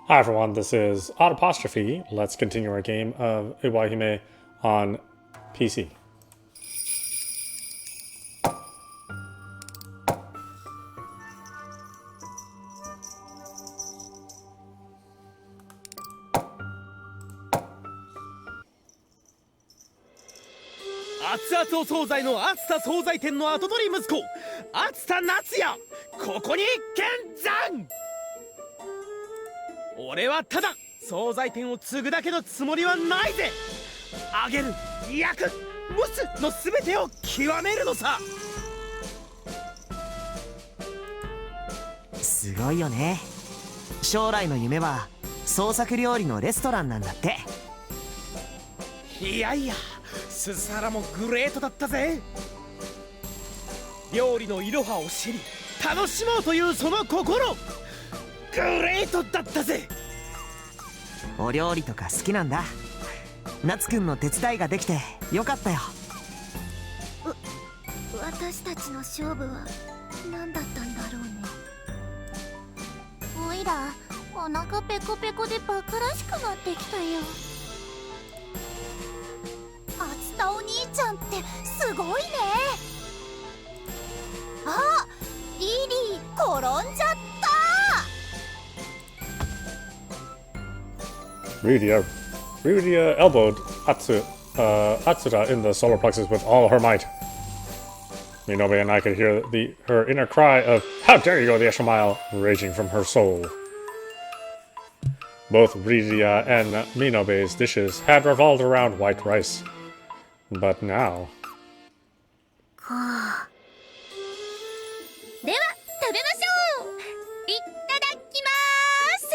Hi everyone, this is audap. Let's continue our game of Iwaihime on PC. 熱々お惣菜の熱田惣菜店の跡取り息子熱田夏也、ここに見参。俺はただ惣菜店を継ぐだけのつもりはないぜ。揚げる、焼く、蒸すの全てを極めるのさ。すごいよね。将来の夢は創作料理のレストランなんだって。いやいや、すす腹もグレートだったぜ。料理のいろはを知り楽しもうというその心、グレートだったぜ。お料理とか好きなんだ。夏くんの手伝いができてよかったよ。私たちの勝負は何だったんだろうね。おいらお腹ペコペコでバカらしくなってきたよ。厚田お兄ちゃんってすごいね。あ、リリー転んじゃった。Rydia elbowed Atsuda in the solar plexus with all her might. Minobe and I could hear her inner cry of, "How dare you go the extra mile!" raging from her soul. Both Rydia and Minobe's dishes had revolved around white rice. But now... では食べましょう。いただきます。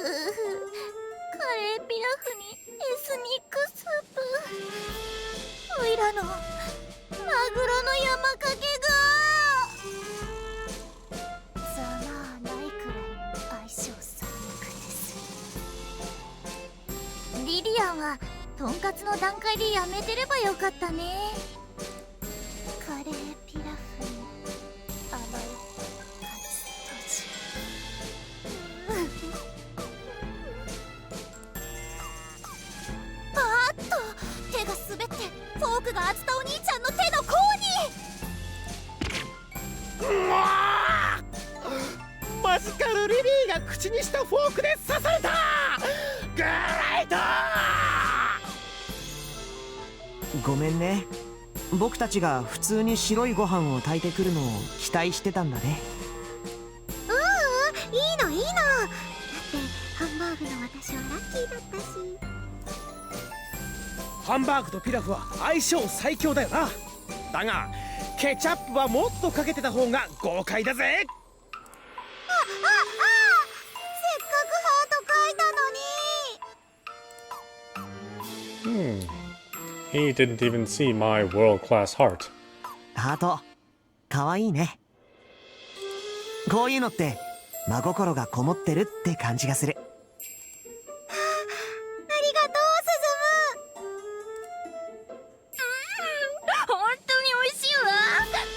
カレーピラフにエスニックスープ、おいらのマグロの山かけがざまあないくらい相性最悪です。リリアンはとんかつの段階でやめてればよかったね。カレーピラフに甘いカツとじ。あーっと、手が滑ってフォークが厚田お兄ちゃんの手の甲に。マジカルリリーが口にしたフォークで刺された。グレート。ごめんね。僕たちが普通に白いご飯を炊いてくるのを期待してたんだね。いいのいいの。だってハンバーグの私はラッキーだったし。ハンバーグとピラフは相性最強だよな。だがケチャップはもっとかけてた方が豪快だぜ。せっかくハート書いたのに。He didn't even see my world-class heart. ハートかわいいね。こういうのって真心がこもってるって感じがする。ありがとう、すずむ。本当に美味しいわ。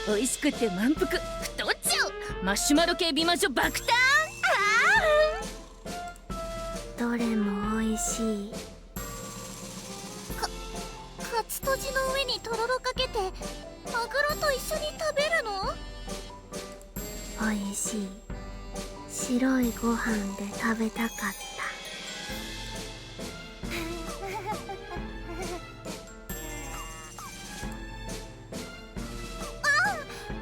美味しくて満腹、太っちゃう。マシュマロ系美魔女爆誕。どれも美味しい。カツとじの上にとろろかけてマグロと一緒に食べるの？美味しい。白いご飯で食べたかった。あ、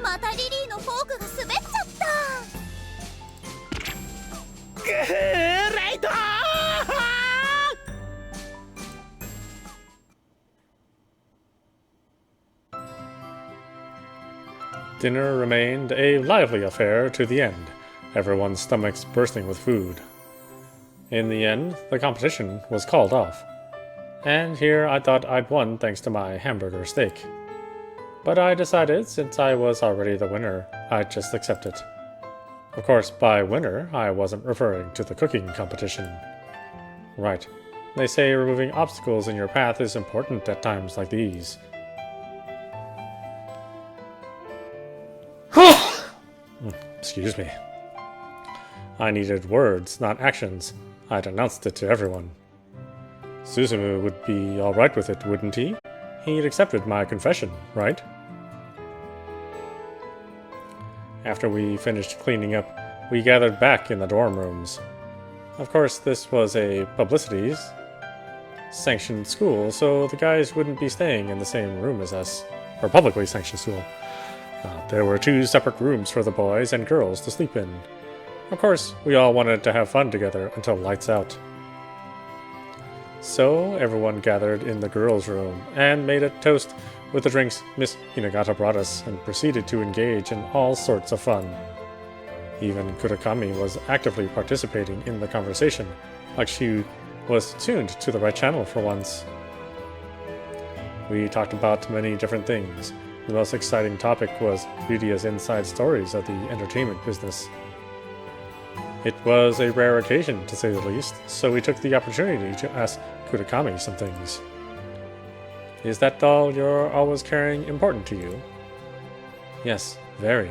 またリリーのフォークが滑っちゃった。グレート。Dinner remained a lively affair to the end, everyone's stomachs bursting with food. In the end, the competition was called off. And here I thought I'd won thanks to my hamburger steak. But I decided, since I was already the winner, I'd just accept it. Of course, by winner, I wasn't referring to the cooking competition. Right. They say removing obstacles in your path is important at times like these. Excuse me. I needed words, not actions. I'd announced it to everyone. Suzumu would be alright with it, wouldn't he? He'd accepted my confession, right? After we finished cleaning up, we gathered back in the dorm rooms. Of course, this was a publicities sanctioned school, so the guys wouldn't be staying in the same room as us, or publicly sanctioned school. There were 2 separate rooms for the boys and girls to sleep in. Of course, we all wanted to have fun together until lights out. So everyone gathered in the girls' room and made a toast with the drinks Miss Hinagata brought us and proceeded to engage in all sorts of fun. Even Kurakami was actively participating in the conversation, like she was tuned to the right channel for once. We talked about many different things. The most exciting topic was Lydia's inside stories of the entertainment business. It was a rare occasion, to say the least, so we took the opportunity to ask Kurakami some things. Is that doll you're always carrying important to you? Yes, very.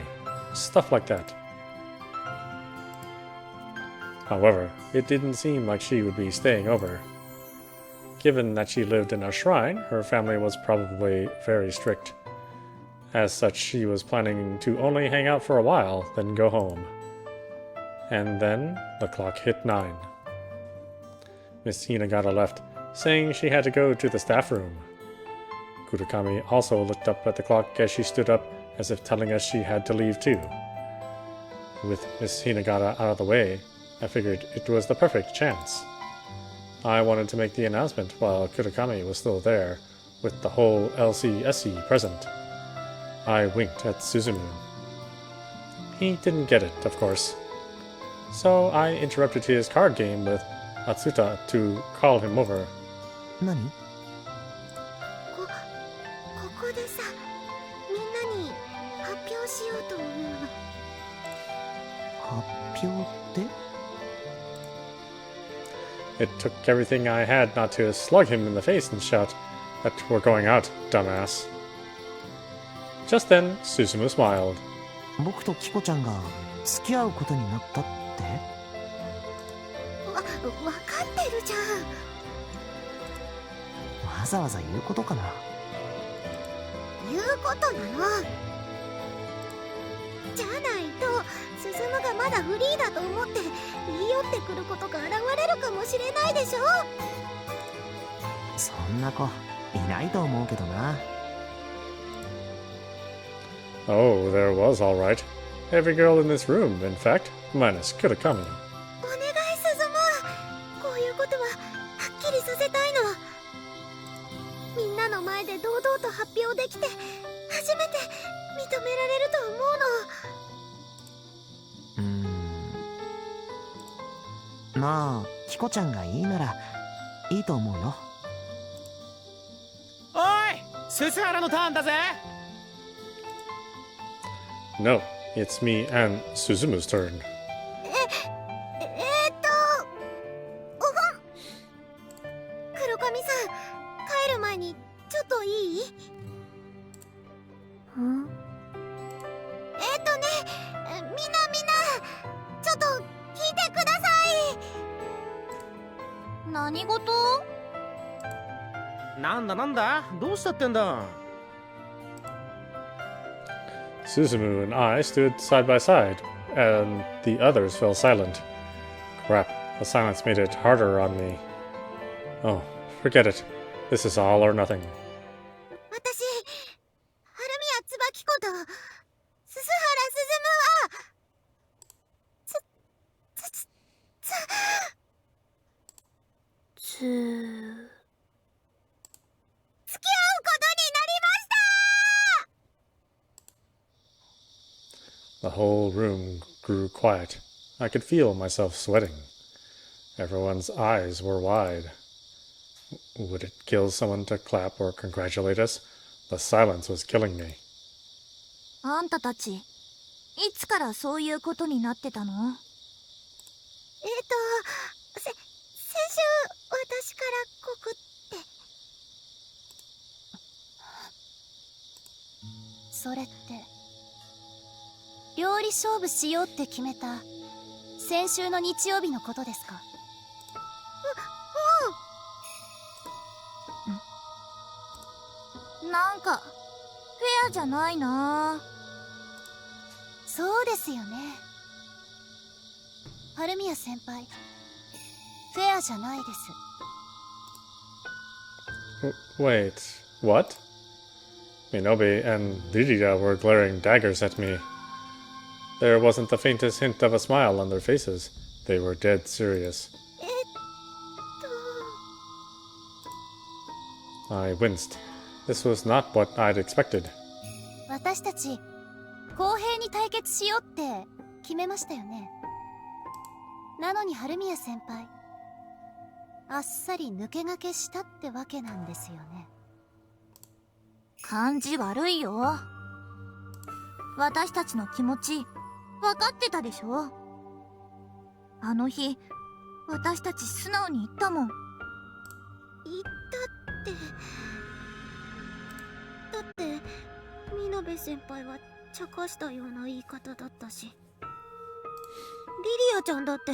Stuff like that. However, it didn't seem like she would be staying over. Given that she lived in a shrine, her family was probably very strict. As such, she was planning to only hang out for a while, then go home. And then the clock hit 9. Miss Hinagata left, saying she had to go to the staff room. Kurakami also looked up at the clock as she stood up, as if telling us she had to leave too. With Miss Hinagata out of the way, I figured it was the perfect chance. I wanted to make the announcement while Kurakami was still there, with the whole LCSE present. I winked at Suzumu. He didn't get it, of course. So I interrupted his card game with Atsuta to call him over. 何？ここでさ、みんなに発表しようと思うの。発表って？ It took everything I had not to slug him in the face and shout that we're going out, dumbass. Just then, Suzumu smiled. 僕とキコちゃんが付き合うことになったって？わかってるじゃん。わざわざ言うことかな？言うことなの。じゃないと進がまだフリーだと思って言い寄ってくることが現れるかもしれないでしょ。そんな子いないと思うけどな。Oh, there was all right. Every girl in this room, in fact, minus Kurakami. お願い進こういうことははっきりさせたいの。みんなの前で堂々と発表できて初めて認められると思うの。まあキコちゃんがいいならいいと思うよ。おい、ススハラのターンだぜ。No, it's me and Suzumu's turn. 黒髪さん、帰る前にちょっといい？みんなちょっと聞いてください。何事？なんだどうしたってんだ。Suzumu and I stood side by side, and the others fell silent. Crap, the silence made it harder on me. Oh, forget it. This is all or nothing. 私、春宮椿子と鈴原鈴は付き合うことになりました。 The whole room grew quiet. I could feel myself sweating. Everyone's eyes were wide. Would it kill someone to clap or congratulate us? The silence was killing me. あんたたち、いつからそういうことになってたの？先週私から告って。それって料理勝負しようって決めた先週の日曜日のことですか？なんかフェアじゃないな。そうですよね。春宮先輩、フェアじゃないです。Wait, what? Minobe and Lidia were glaring daggers at me. There wasn't the faintest hint of a smile on their faces. They were dead serious. I winced. This was not what I'd expected. 私たち公平に対決しようって決めましたよね。なのに春宮先輩、あっさり抜け駆けしたってわけなんですよね。感じ悪いよ。私たちの気持ち分かってたでしょ。あの日私たち素直に言ったもん。言ったって、だって見延先輩は茶化したような言い方だったし、リリアちゃんだって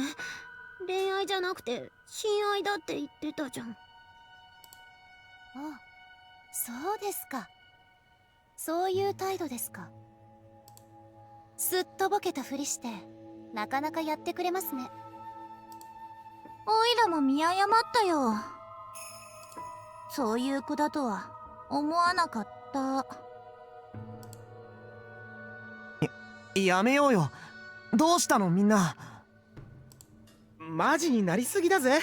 恋愛じゃなくて親愛だって言ってたじゃん。ああ、そうですか。そういう態度ですか。すっとぼけたふりしてなかなかやってくれますね。おいらも見誤ったよ。そういう子だとは思わなかった。やめようよ。どうしたのみんな。マジになりすぎだぜ。青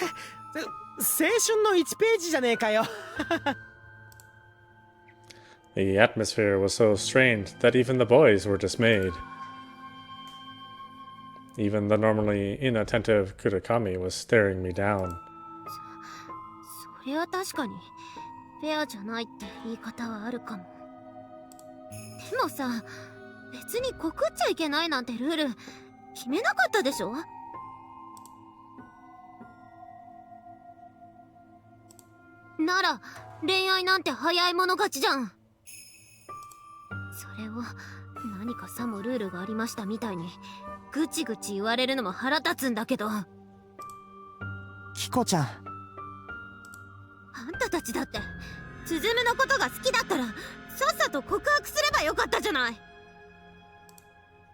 春の1ページじゃねえかよ。The atmosphere was so strained that even the boys were dismayed. Even the normally inattentive Kurakami was staring me down. それは確かにフェアじゃないって言い方はあるかも。でもさ、別に告っちゃいけないなんてルール決めなかったでしょ。なら恋愛なんて早い者勝ちじゃん。それを何かさもルールがありましたみたいにぐちぐち言われるのも腹立つんだけど。キコちゃん、あんたたちだってスズムのことが好きだったらさっさと告白すればよかったじゃない。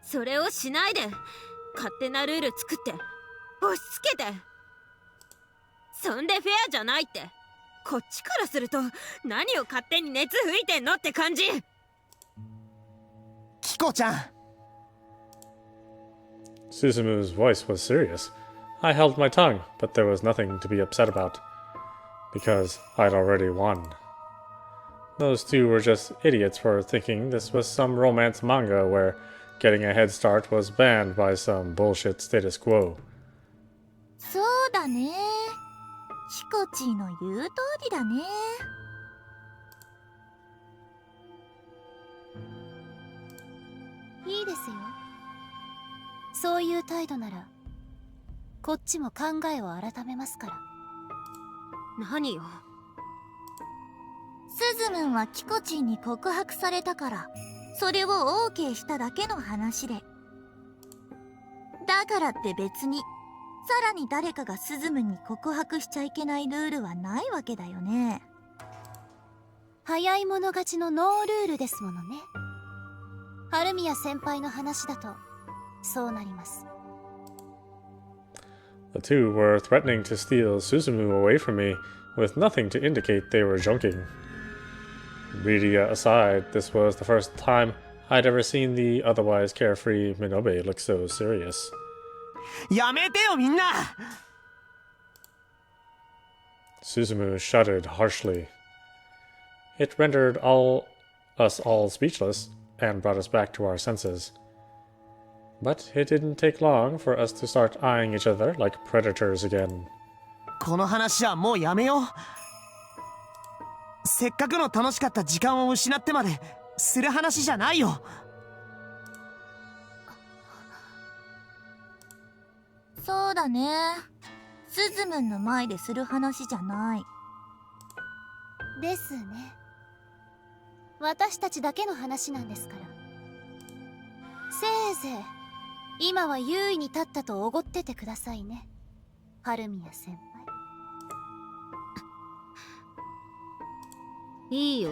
それをしないで勝手なルール作って押し付けて、そんでフェアじゃないってこっちからすると何を勝手に熱吹いてんのって感じ。キコちゃん。Suzumu's voice was serious. I held my tongue, but there was nothing to be upset about, because I'd already won. Those two were just idiots for thinking this was some romance manga where getting a head start was banned by some bullshit status quo. そうだね。キコチーの言う通りだね。いいですよ。そういう態度ならこっちも考えを改めますから。何よ。スズムンはキコチーに告白されたからそれを OK しただけの話で、だからって別にさらに誰かがスズムンに告白しちゃいけないルールはないわけだよね。早い者勝ちのノールールですものね。春宮先輩の話だとそうなります。 The two were threatening to steal Suzumu away from me, with nothing to indicate they were joking. Media aside, this was the first time I'd ever seen the otherwise carefree Minobe look so serious. やめてよみんな。 Suzumu shuddered harshly. It rendered us all speechless and brought us back to our senses. But it didn't take long for us to start eyeing each other like predators again. この話はもうやめよう。せっかくの楽しかった時間を失ってまでする話じゃないよ。そうだね。スズムンの前でする話じゃない。ですね。私たちだけの話なんですから。せいぜい今は優位に立ったとおごっててくださいね、春宮先輩。いいよ、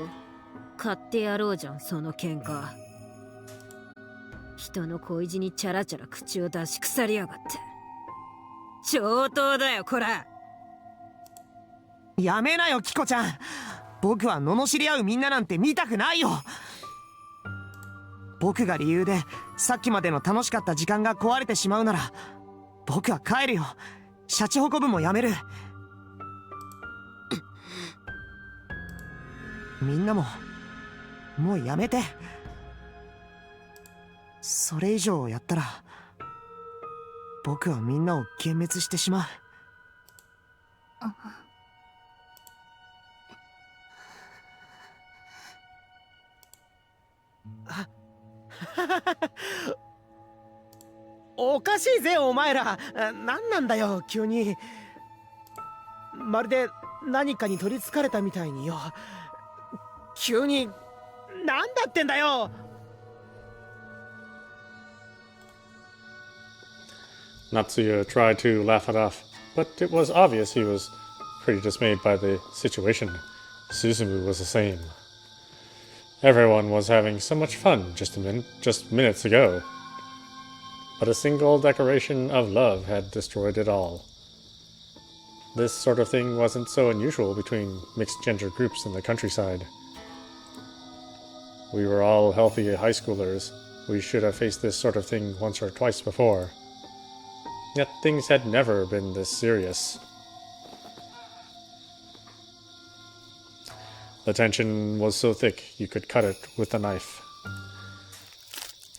買ってやろうじゃん、その喧嘩。人の恋路にチャラチャラ口を出し腐りやがって。上等だよこら。やめなよキコちゃん。僕は罵り合うみんななんて見たくないよ。僕が理由でさっきまでの楽しかった時間が壊れてしまうなら僕は帰るよ。シャチホコ部もやめる。みんなももうやめて。それ以上やったら僕はみんなを幻滅してしまう。おかしいぜお前ら。何なんだよ急に。まるで何かに取りつかれたみたいによ。急になんだってんだよ。Natsuya tried to laugh it off, but it was obvious he was pretty dismayed by the situation. Suzumu was the same. Everyone was having so much fun just minutes ago. But a single declaration of love had destroyed it all. This sort of thing wasn't so unusual between mixed-gender groups in the countryside. We were all healthy high schoolers. We should have faced this sort of thing once or twice before. Yet things had never been this serious. The tension was so thick you could cut it with a knife.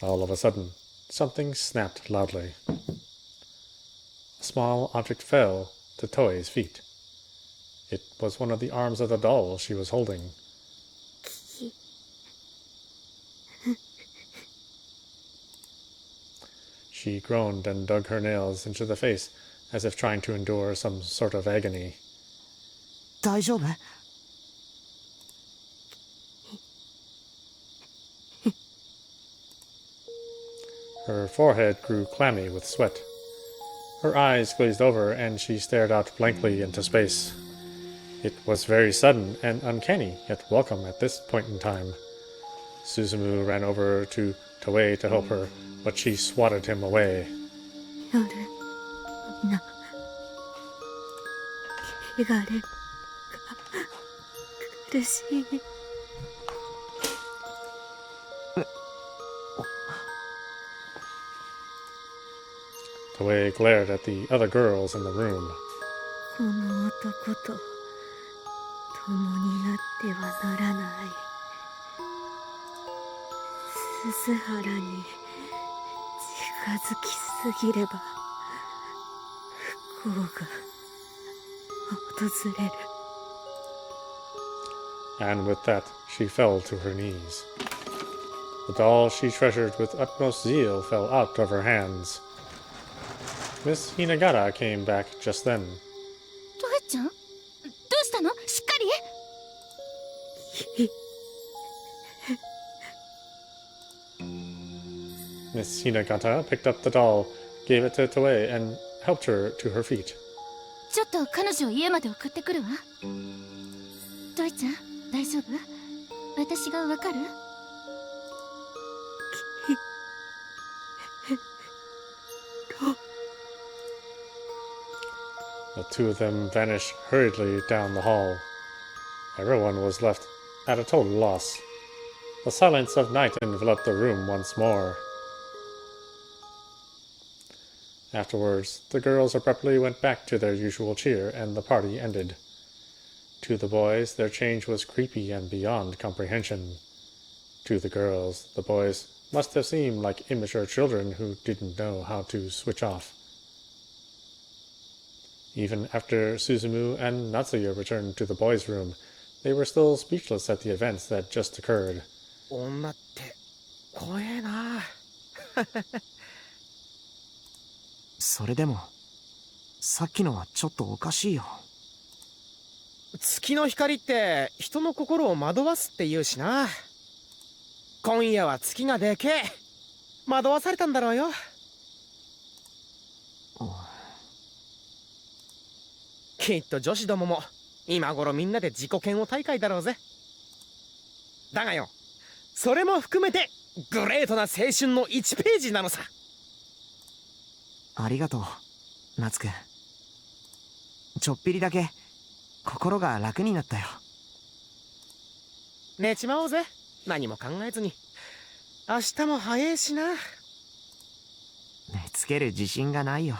All of a sudden, something snapped loudly. A small object fell to Toei's feet. It was one of the arms of the doll she was holding. She groaned and dug her nails into the face as if trying to endure some sort of agony. 大丈夫？ Her forehead grew clammy with sweat. Her eyes glazed over and she stared out blankly into space. It was very sudden and uncanny, yet welcome at this point in time. Suzumu ran over to Toei to help her, but she swatted him away. 夜な汚れが苦しい。Toei glared at the other girls in the room. この男と共になってはならない。鈴原に近づきすぎれば不幸が訪れる。And with that, she fell to her knees. The doll she treasured with utmost zeal fell out of her hands. Miss Hinagata came back just then. トエちゃん、どうしたの？しっかり。Miss Hinagata picked up the doll, gave it to Toei, and helped her to her feet. ちょっと彼女を家まで送ってくるわ。トエちゃん、大丈夫？私がわかる？ The two of them vanished hurriedly down the hall. Everyone was left at a total loss. The silence of night enveloped the room once more. Afterwards, the girls abruptly went back to their usual cheer, and the party ended. To the boys, their change was creepy and beyond comprehension. To the girls, the boys must have seemed like immature children who didn't know how to switch off. Even after Suzumu and Natsuya returned to the boys' room, they were still speechless at the events that just occurred. 女って怖えな。それでもさっきのはちょっとおかしいよ。月の光って人の心を惑わすって言うしな。今夜は月がでけえ。惑わされたんだろうよ。きっと女子どもも今頃みんなで自己嫌悪大会だろうぜ。だがよ、それも含めてグレートな青春の1ページなのさ。ありがとう夏くん。ちょっぴりだけ心が楽になったよ。寝ちまおうぜ、何も考えずに。明日も早いしな。寝つける自信がないよ。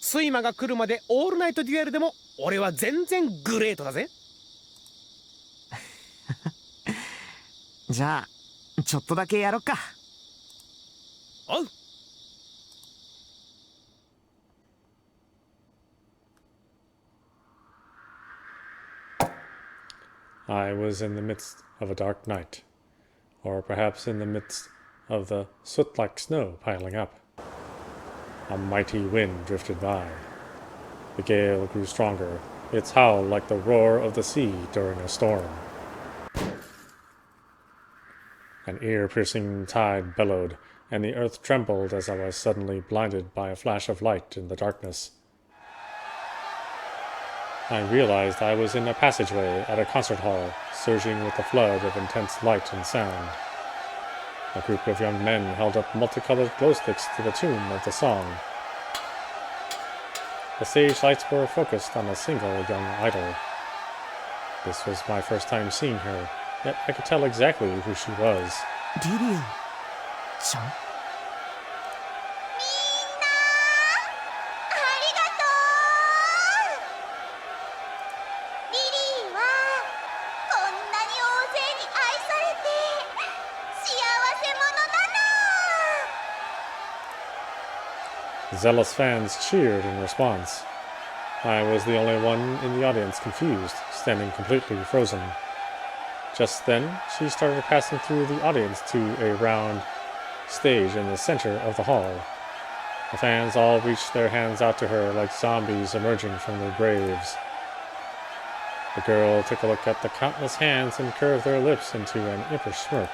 睡魔が来るまでオールナイトデュエルでも俺は全然グレートだぜ。じゃあちょっとだけやろっか。おう。I was in the midst of a dark night, or perhaps in the midst of the soot-like snow piling up. A mighty wind drifted by. The gale grew stronger, its howl like the roar of the sea during a storm. An ear-piercing tide bellowed, and the earth trembled as I was suddenly blinded by a flash of light in the darkness. I realized I was in a passageway at a concert hall, surging with a flood of intense light and sound. A group of young men held up multicolored glow sticks to the tune of the song. The stage lights were focused on a single young idol. This was my first time seeing her, yet I could tell exactly who she was. リリアちゃん。Zealous fans cheered in response. I was the only one in the audience confused, standing completely frozen. Just then, she started passing through the audience to a round stage in the center of the hall. The fans all reached their hands out to her like zombies emerging from their graves. The girl took a look at the countless hands and curved their lips into an impish smirk.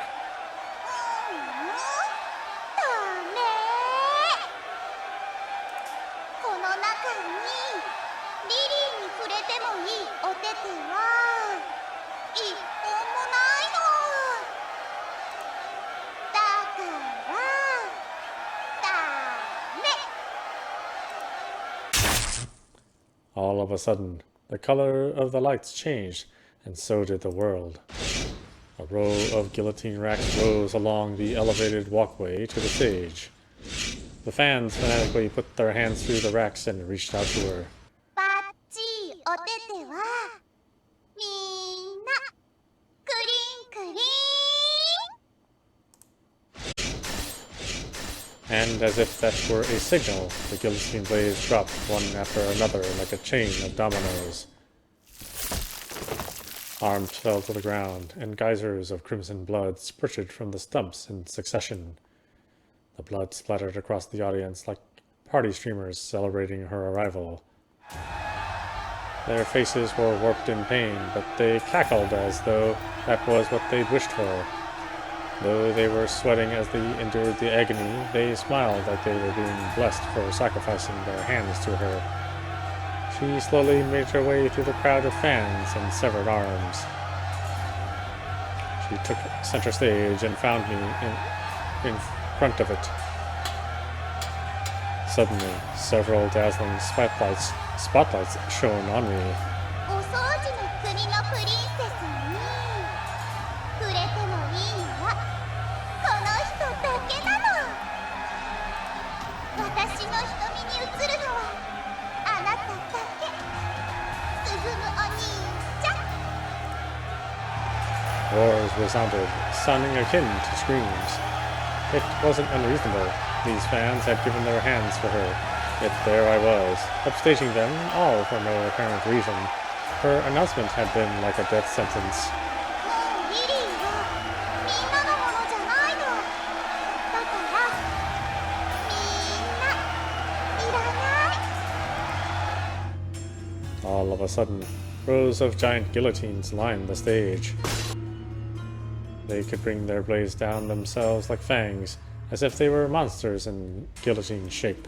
All of a sudden, the color of the lights changed, and so did the world. A row of guillotine racks rose along the elevated walkway to the stage. The fans fanatically put their hands through the racks and reached out to her. And as if that were a signal, the guillotine blades dropped one after another like a chain of dominoes. Arms fell to the ground, and geysers of crimson blood spurted from the stumps in succession. The blood splattered across the audience like party streamers celebrating her arrival. Their faces were warped in pain, but they cackled as though that was what they'd wished for. Though they were sweating as they endured the agony, they smiled like they were being blessed for sacrificing their hands to her. She slowly made her way through the crowd of fans and severed arms. She took center stage and found me in front of it. Suddenly, several dazzling spotlights shone on me. Roars resounded, sounding akin to screams. It wasn't unreasonable. These fans had given their hands for her, yet there I was, upstaging them, all for no apparent reason. Her announcement had been like a death sentence. All of a sudden, rows of giant guillotines lined the stage. They could bring their blades down themselves like fangs, as if they were monsters in guillotine shape.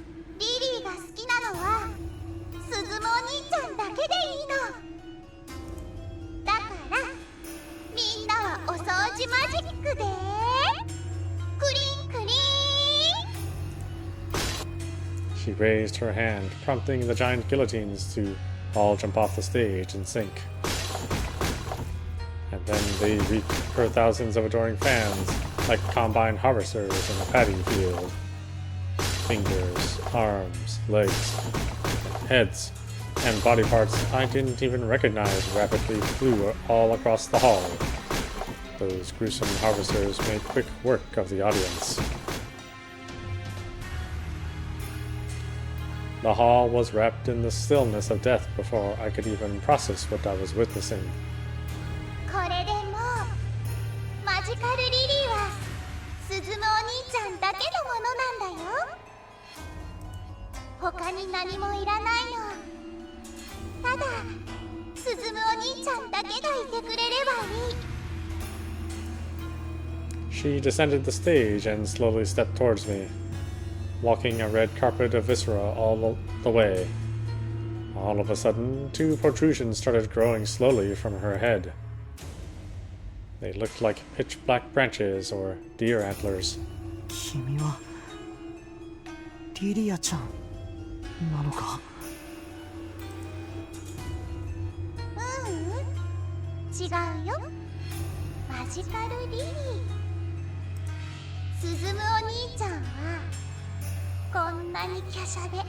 She raised her hand, prompting the giant guillotines to all jump off the stage and sink. And then they reaped her thousands of adoring fans, like combine harvesters in a paddy field. Fingers, arms, legs, heads, and body parts I didn't even recognize rapidly flew all across the hall. Those gruesome harvesters made quick work of the audience. The hall was wrapped in the stillness of death before I could even process what I was witnessing. これでもうマジカルリリーは鈴のお兄ちゃんだけのものなんだよ。他に何もいらないの。ただ鈴のお兄ちゃんだけがいてくれればいい。 She descended the stage and slowly stepped towards me, walking a red carpet of viscera all the way. All of a sudden, 2 protrusions started growing slowly from her head. They looked like pitch-black branches or deer antlers. 君はリリアちゃんなのか？違うよ。マジカルリリー。鈴むお兄ちゃんはこんなに華奢で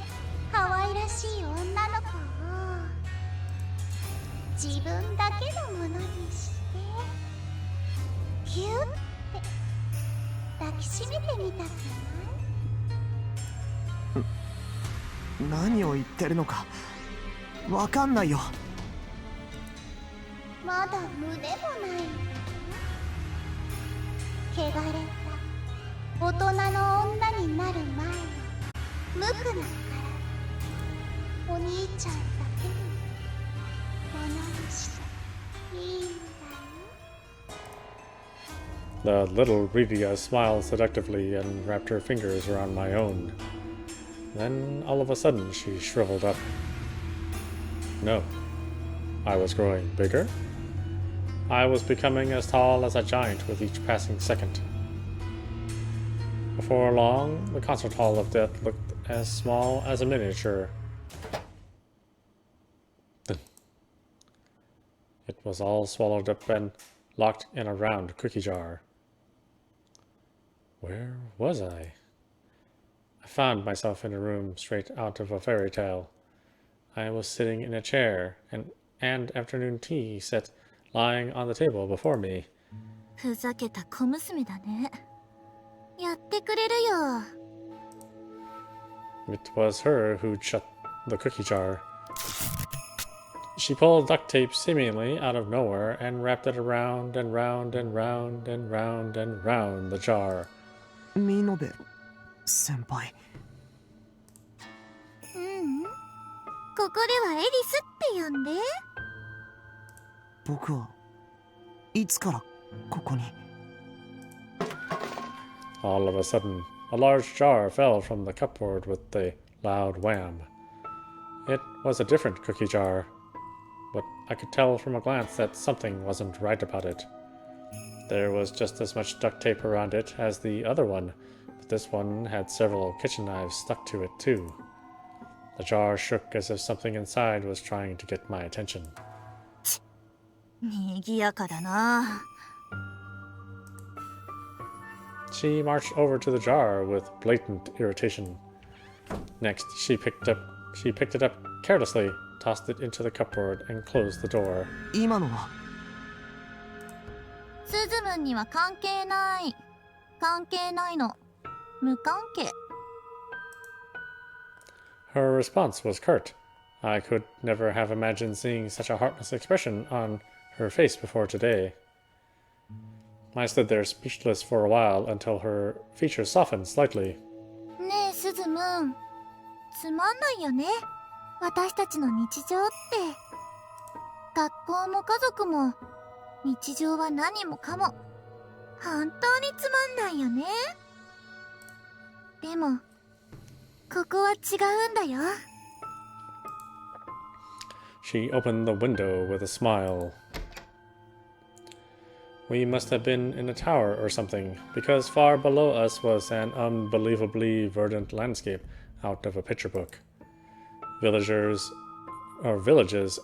可愛らしい女の子を自分だけのものにしてギュッて抱きしめてみたくない？何を言ってるのかわかんないよ。まだ胸もないの。汚れた大人の女になる前の無垢な体、お兄ちゃんだけのものにしていいんだよ。 The little Ridia smiled seductively and wrapped her fingers around my own. Then, all of a sudden, she shriveled up. No. I was growing bigger. I was becoming as tall as a giant with each passing second. Before long, the concert hall of death looked as small as a miniature. It was all swallowed up and locked in a round cookie jar. Where was I? I found myself in a room straight out of a fairy tale. I was sitting in a chair, and afternoon tea set lying on the table before me. ふざけた小娘だね。やってくれるよ。It was her who'd shut the cookie jar. She pulled duct tape seemingly out of nowhere and wrapped it around and round and round and round and round the jar. ミノベ先輩。ここではエリスって呼んで。僕はいつからここに？ All of a sudden, a large jar fell from the cupboard with a loud wham. It was a different cookie jar, but I could tell from a glance that something wasn't right about it. There was just as much duct tape around it as the other one, but this one had several kitchen knives stuck to it too. The jar shook as if something inside was trying to get my attention. にぎやかだな。 She marched over to the jar with blatant irritation. Next, she picked it up carelessly, tossed it into the cupboard, and closed the door. 今のはスズムンには関係ない。関係ないの。無関係。 Her response was curt. I could never have imagined seeing such a heartless expression on her face before today. I stood there speechless for a while until her features softened slightly. ねえスズムン、つまんないよね。私たちの日常って。学校も家族も日常は何もかも本当につまんないよね。でもここは違うんだよ。 She opened the window with a smile. We must have been in a tower or something, because far below us was an unbelievably verdant landscape out of a picture book. Villages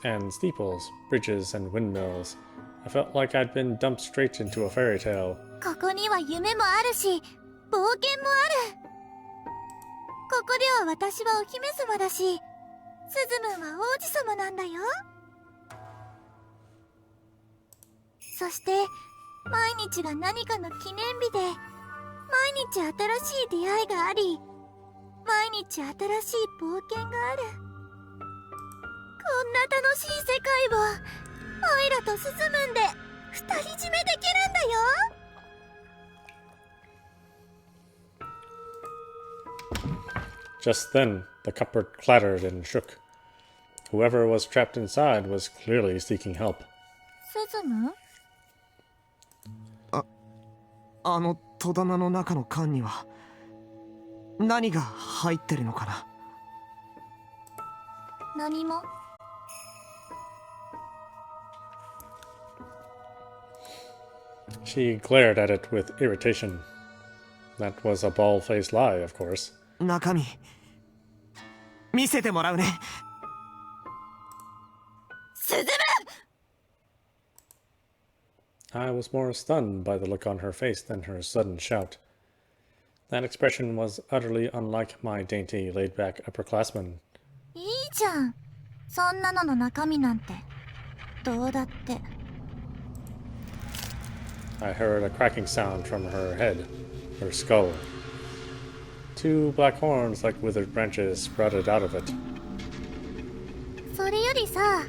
and steeples, bridges and windmills. I felt like I'd been dumped straight into a fairy tale. ここには夢もあるし、冒険もある。ここでは私はお姫様だし、スズムンは王子様なんだよ。そして毎日が何かの記念日で、毎日新しい出会いがあり、毎日新しい冒険がある。こんな楽しい世界をオイラとスズムンで独り占めできるんだよ。Just then, the cupboard clattered and shook. Whoever was trapped inside was clearly seeking help. スズムン？あの戸棚の中の缶には何が入ってるのかな。何も。She glared at it with irritation. That was a bald-faced lie, of course. 中身見せてもらうね。スズムン！ I was more stunned by the look on her face than her sudden shout. That expression was utterly unlike my dainty, laid-back upperclassman. いいじゃん。そんなのの中身なんてどうだって。I heard a cracking sound from her head, her skull. Two black horns like withered branches sprouted out of it. それよりさ、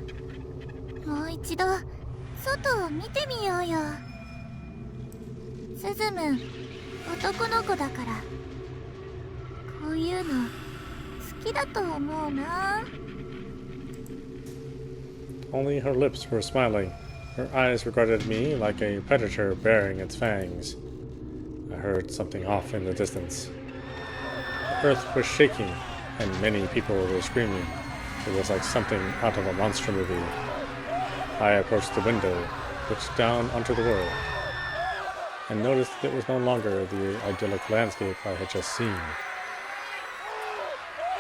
もう一度外を見てみようよ。スズムン、男の子だからこういうの好きだと思うな。 Only her lips were smiling. Her eyes regarded me like a predator baring its fangs. I heard something off in the distance. The earth was shaking, and many people were screaming. It was like something out of a monster movie. I approached the window, looked down onto the world, and noticed it was no longer the idyllic landscape I had just seen.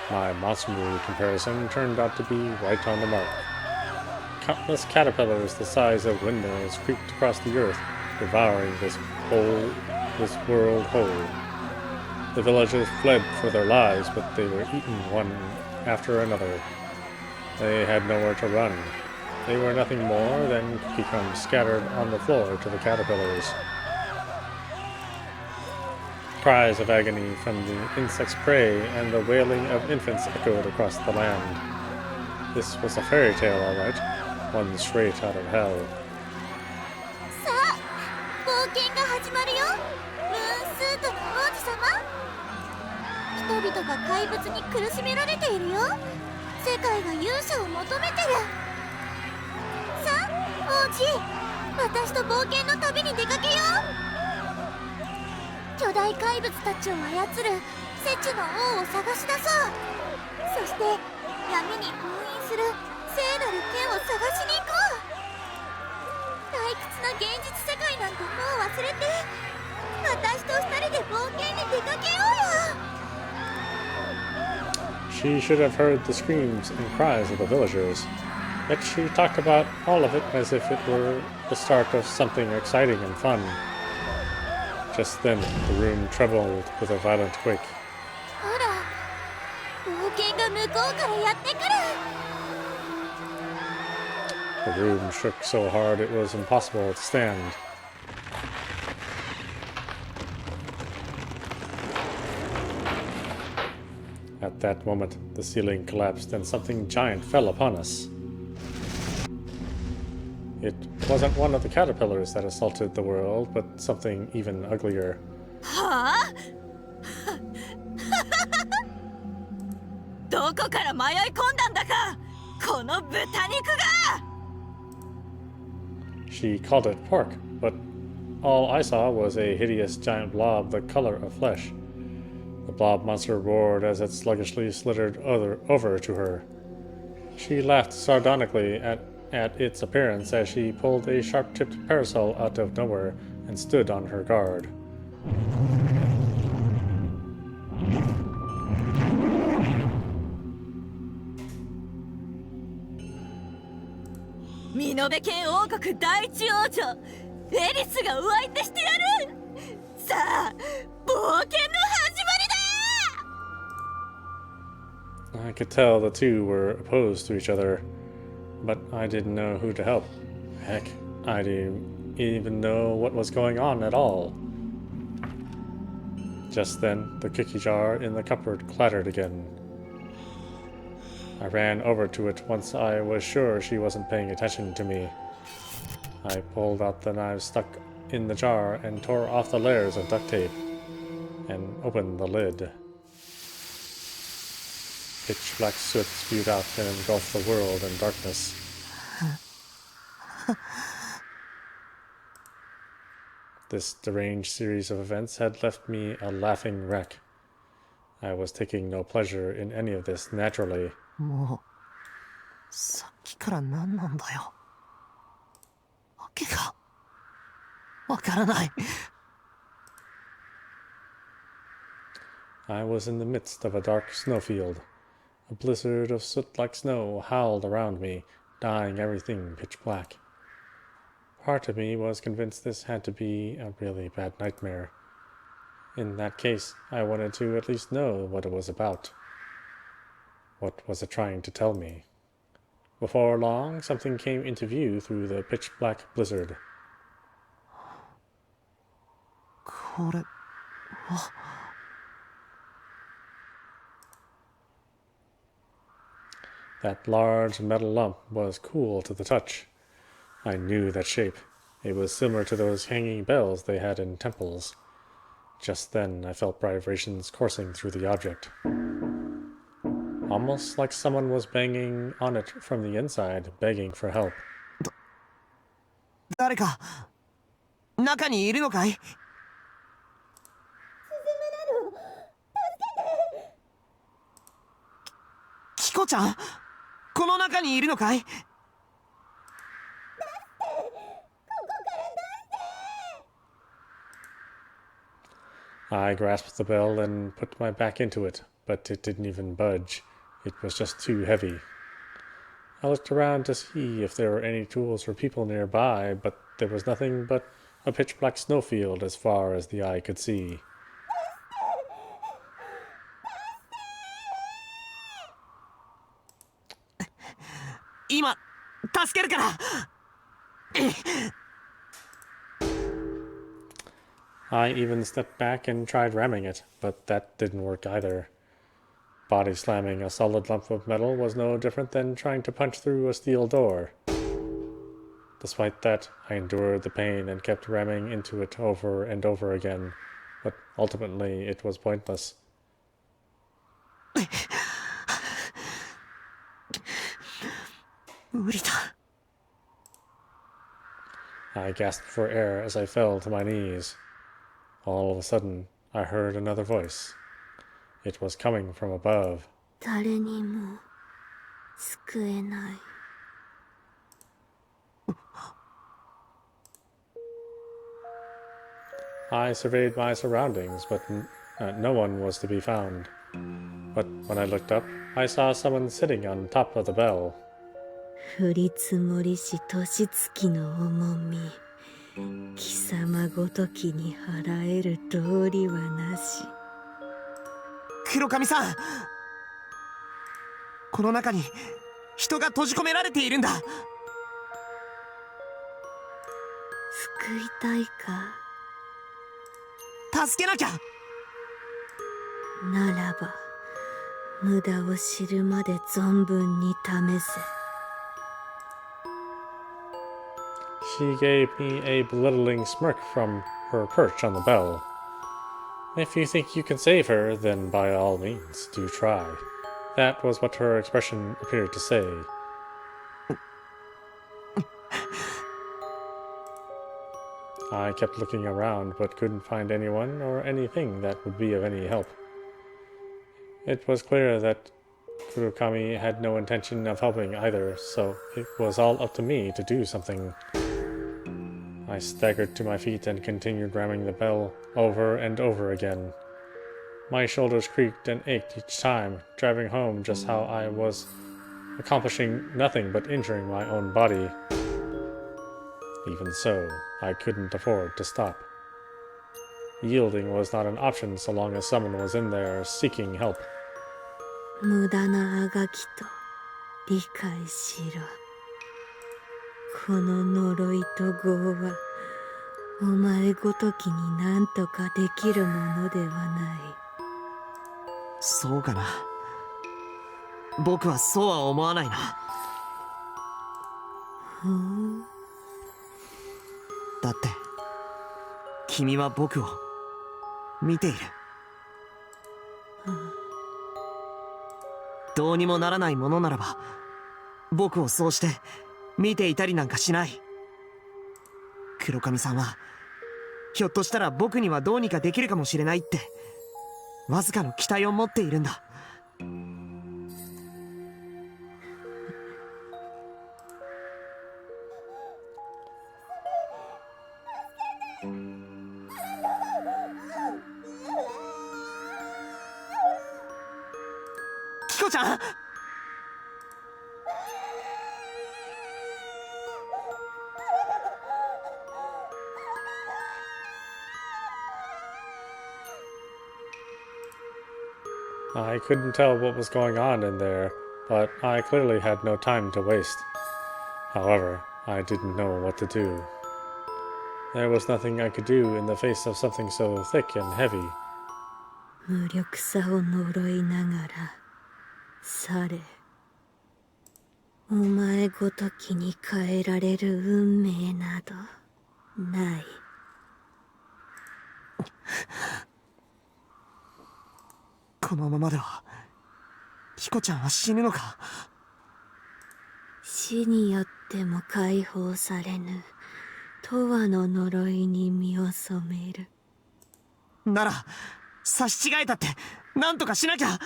My monster movie comparison turned out to be right on the mark. Countless caterpillars the size of windmills creeped across the earth, devouring this world whole. The villagers fled for their lives, but they were eaten one after another. They had nowhere to run. They were nothing more than cookie crumbs scattered on the floor to the caterpillars. Cries of agony from the insects' prey and the wailing of infants echoed across the land. This was a fairy tale, all right, one straight out of hell. さあ、冒険が始まるよ。ムーンスートの王子様。人々が怪物に苦しめられているよ。世界が勇者を求めてる。さあ、王子、私と冒険の旅に出かけよう。巨大怪物たちを操るセチュの王を探し出そう。そして闇に封印する聖なる剣を探しに行こう。退屈な現実世界なんてもう忘れて、私と二人で冒険に出かけようよ。 She should have heard the screams and cries of the villagers, yet she talked about all of it as if it were the start of something exciting and fun. Just then, the room trembled with a violent quake. ほら、冒険が向こうからやってくる。 The room shook so hard it was impossible to stand. At that moment, the ceiling collapsed and something giant fell upon us. It wasn't one of the caterpillars that assaulted the world, but something even uglier. はあどこから迷い込んだんだか、この豚肉が。 She called it pork, but all I saw was a hideous giant blob the color of flesh. The blob monster roared as it sluggishly slithered over to her. She laughed sardonically at its appearance as she pulled a sharp-tipped parasol out of nowhere and stood on her guard. ノベ系王国第一王女エリスがお相手してやる。さあ冒険の始まりだ。 I could tell the two were opposed to each other, but I didn't know who to help. Heck, I didn't even know what was going on at all. Just then, the cookie jar in the cupboard clattered again. I ran over to it once I was sure she wasn't paying attention to me. I pulled out the knives stuck in the jar and tore off the layers of duct tape and opened the lid. Pitch black soot spewed out and engulfed the world in darkness. This deranged series of events had left me a laughing wreck. I was taking no pleasure in any of this naturally. もうさっきから何なんだよ。わけがわからない。I was in the midst of a dark snowfield. A blizzard of soot-like snow howled around me, dyeing everything pitch black. Part of me was convinced this had to be a really bad nightmare. In that case, I wanted to at least know what it was about. What was it trying to tell me? Before long, something came into view through the pitch-black blizzard. これは That large metal lump was cool to the touch. I knew that shape. It was similar to those hanging bells they had in temples. Just then, I felt vibrations coursing through the object. Almost like someone was banging on it from the inside, begging for help. 誰か中にいるのかい？キコちゃん、この中にいるのかい？ I grasped the bell and put my back into it, but it didn't even budge. It was just too heavy. I looked around to see if there were any tools or people nearby, but there was nothing but a pitch-black snowfield as far as the eye could see. 今助けるから。 I even stepped back and tried ramming it, but that didn't work either. Body slamming a solid lump of metal was no different than trying to punch through a steel door. Despite that, I endured the pain and kept ramming into it over and over again, but ultimately it was pointless. 無理だ。 I gasped for air as I fell to my knees. All of a sudden, I heard another voice. It was coming from above. 誰にも救えない。 I surveyed my surroundings, but no one was to be found. But when I looked up, I saw someone sitting on top of the bell. 降り積もりし年月の重み、貴様ごときに払える道理はなし。黒髪さん、この中に人が閉じ込められているんだ。救いたいか。助けなきゃ。ならば無駄を知るまで存分に試せ。 She gave me a belittling smirk from her perch on the bell. If you think you can save her, then by all means, do try. That was what her expression appeared to say. I kept looking around, but couldn't find anyone or anything that would be of any help. It was clear that Kurokami had no intention of helping either, so it was all up to me to do something. I staggered to my feet and continued ramming the bell over and over again. My shoulders creaked and ached each time, driving home just how I was accomplishing nothing but injuring my own body. Even so, I couldn't afford to stop. Yielding was not an option so long as someone was in there seeking help. 無駄なあがきと理解しろ。この呪いと業はお前ごときに何とかできるものではない。そうかな。僕はそうは思わないな。だって君は僕を見ている。どうにもならないものならば僕をそうして見ていたりなんかしない。黒髪さんはひょっとしたら僕にはどうにかできるかもしれないってわずかの期待を持っているんだ。キコちゃん、I couldn't tell what was going on in there, but I clearly had no time to waste. However, I didn't know what to do. There was nothing I could do in the face of something so thick and heavy. 無力さを呪いながらされ、お前ごときに変えられる運命などない。このままではキコちゃんは死ぬのか。死によっても解放されぬ永遠の呪いに身を染める。なら差し違えたって何とかしなきゃ。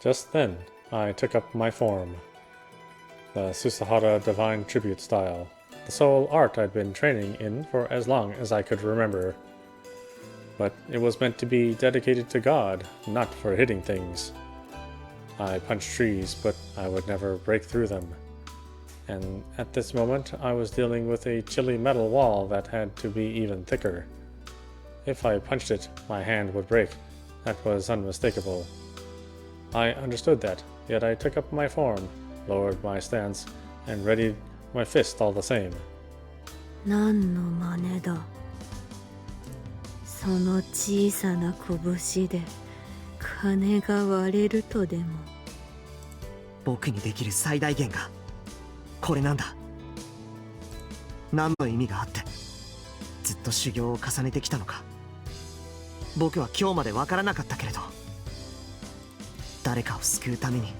Just then, I took up my form. The Susahara Divine Tribute style, the sole art I'd been training in for as long as I could remember. But it was meant to be dedicated to God, not for hitting things. I punched trees, but I would never break through them. And at this moment, I was dealing with a chilly metal wall that had to be even thicker. If I punched it, my hand would break. That was unmistakable. I understood that, yet I took up my form, lowered my stance, and readied my fist all the same. 何の真似だ。その小さな拳で金が割れるとでも。僕にできる最大限がこれなんだ。何の意味があってずっと修行を重ねてきたのか僕は今日まで分からなかったけれど、誰かを救うために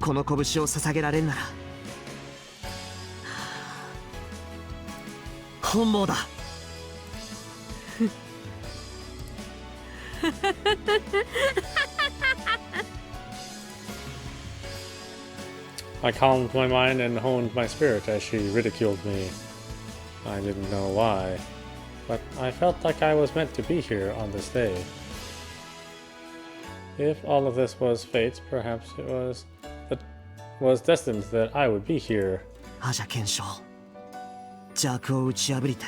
この拳を捧げられるなら本望だ。I calmed my mind and honed my spirit as she ridiculed me. I didn't know why, but I felt like I was meant to be here on this day. If all of this was fate, perhaps it was destined that I would be here. 覇者検証、邪悪を打ち破りて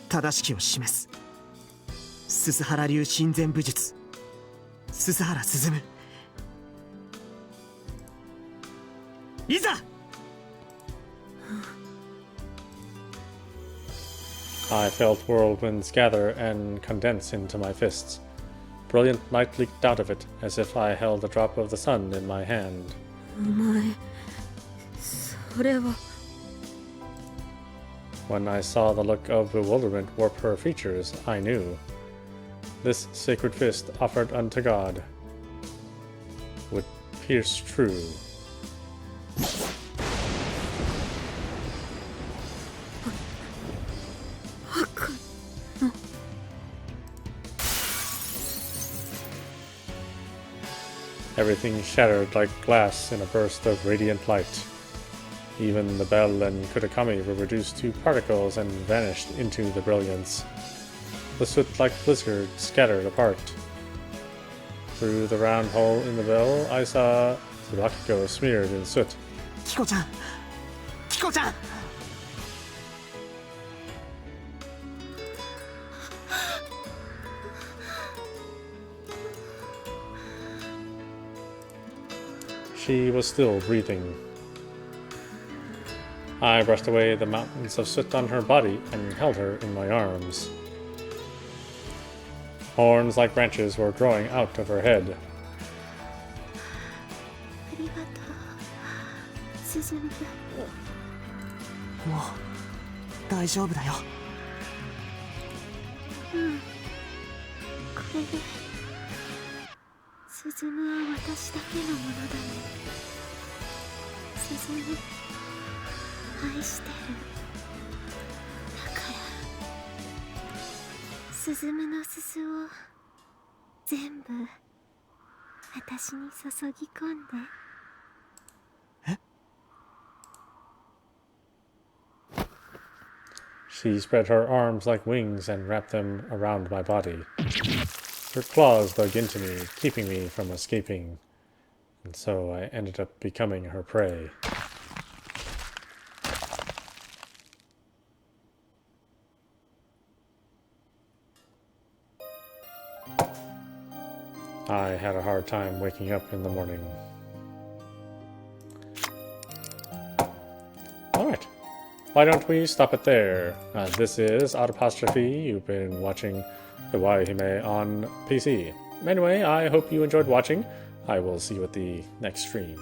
正しきを示す鈴原流親善武術、鈴原進。いざ。I felt whirlwinds gather and condense into my fists. Brilliant light leaked out of it, as if I held a drop of the sun in my hand. お前、それは。When I saw the look of bewilderment warp her features, I knew. This sacred fist offered unto God would pierce true. Everything shattered like glass in a burst of radiant light. Even the bell and Kutakami were reduced to particles and vanished into the brilliance. The soot-like blizzard scattered apart. Through the round hole in the bell, I saw with Akiko smeared in soot. キコちゃんキコちゃん She was still breathing. I brushed away the mountains of soot on her body and held her in my arms. Horns like branches were growing out of her head. ありがとう進む。もう大丈夫だよ。うんこれで進むは私だけのものだね。進む愛してる。だから進むのすすを全部私に注ぎ込んで。 She spread her arms like wings and wrapped them around my body. Her claws dug into me, keeping me from escaping, and so I ended up becoming her prey. I had a hard time waking up in the morning. Alright. Why don't we stop it there? This is audap. You've been watching Iwaihime on PC. Anyway, I hope you enjoyed watching. I will see you at the next stream.